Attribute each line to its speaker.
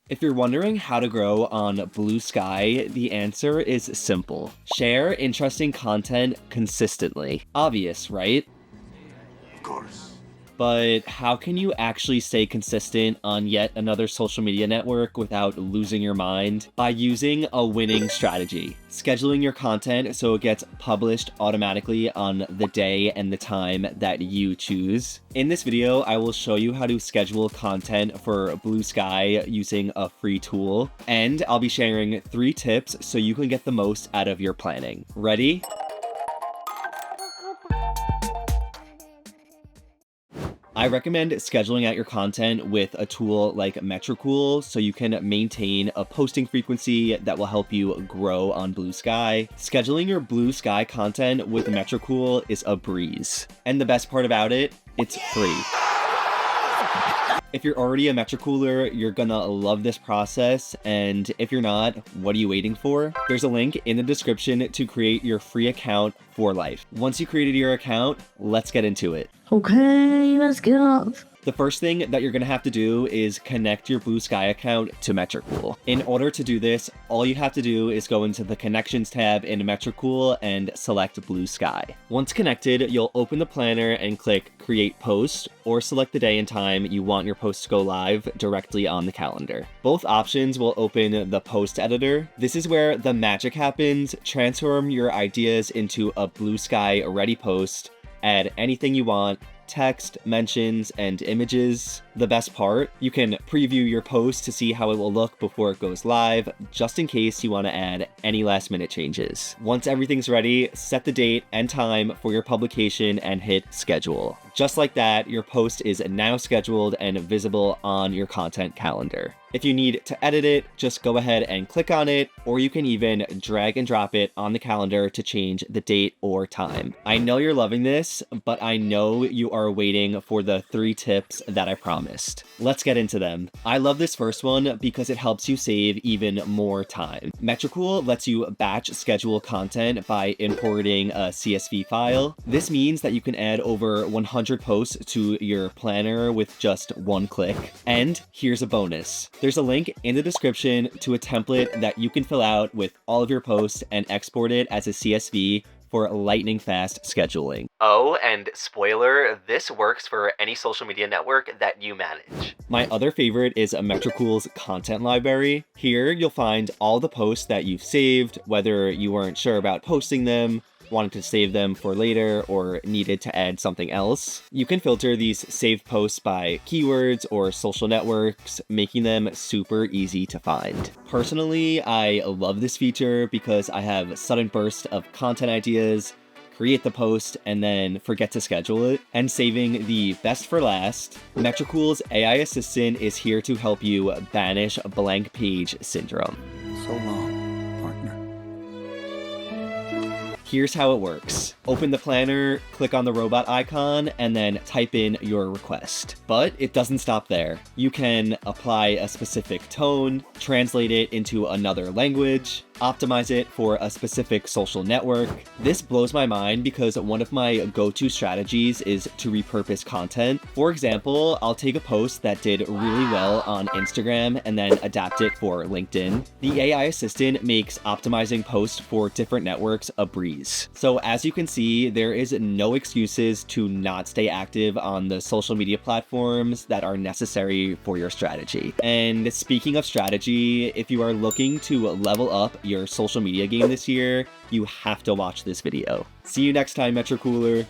Speaker 1: If you're wondering how to grow on Bluesky, the answer is simple. Share interesting content consistently. Obvious, right?
Speaker 2: Of course.
Speaker 1: But how can you actually stay consistent on yet another social media network without losing your mind? By using a winning strategy. Scheduling your content so it gets published automatically on the day and the time that you choose. In this video, I will show you how to schedule content for Bluesky using a free tool. And I'll be sharing 3 tips so you can get the most out of your planning. Ready? I recommend scheduling out your content with a tool like Metricool so you can maintain a posting frequency that will help you grow on Bluesky. Scheduling your Bluesky content with Metricool is a breeze. And the best part about it, it's free. If you're already a Metricooler, you're gonna love this process, and if you're not, what are you waiting for? There's a link in the description to create your free account for life. Once you created your account, let's get into it.
Speaker 3: Okay, let's get off.
Speaker 1: The first thing that you're going to have to do is connect your Bluesky account to Metricool. In order to do this, all you have to do is go into the Connections tab in Metricool and select Bluesky. Once connected, you'll open the planner and click Create Post, or select the day and time you want your post to go live directly on the calendar. Both options will open the post editor. This is where the magic happens. Transform your ideas into a Bluesky ready post. Add anything you want, text, mentions, and images. The best part, you can preview your post to see how it will look before it goes live, just in case you want to add any last minute changes. Once everything's ready, set the date and time for your publication and hit schedule. Just like that, your post is now scheduled and visible on your content calendar. If you need to edit it, just go ahead and click on it, or you can even drag and drop it on the calendar to change the date or time. I know you're loving this, but I know you are waiting for the 3 tips that I promised. Let's get into them. I love this first one because it helps you save even more time. Metricool lets you batch schedule content by importing a CSV file. This means that you can add over 100 posts to your planner with just 1 click. And here's a bonus. There's a link in the description to a template that you can fill out with all of your posts and export it as a CSV for lightning fast scheduling. Oh, and spoiler, this works for any social media network that you manage. My other favorite is Metricool's content library. Here you'll find all the posts that you've saved, whether you weren't sure about posting them, wanted to save them for later, or needed to add something else. You can filter these saved posts by keywords or social networks, making them super easy to find. Personally, I love this feature because I have sudden bursts of content ideas, create the post, and then forget to schedule it. And saving the best for last, Metricool's AI assistant is here to help you banish blank page syndrome.
Speaker 2: So long, partner.
Speaker 1: Here's how it works. Open the planner, click on the robot icon, and then type in your request. But it doesn't stop there. You can apply a specific tone, translate it into another language, optimize it for a specific social network. This blows my mind because one of my go-to strategies is to repurpose content. For example, I'll take a post that did really well on Instagram and then adapt it for LinkedIn. The AI assistant makes optimizing posts for different networks a breeze. So as you can see, there is no excuses to not stay active on the social media platforms that are necessary for your strategy. And speaking of strategy, if you are looking to level up your social media game this year, you have to watch this video. See you next time, Metricooler.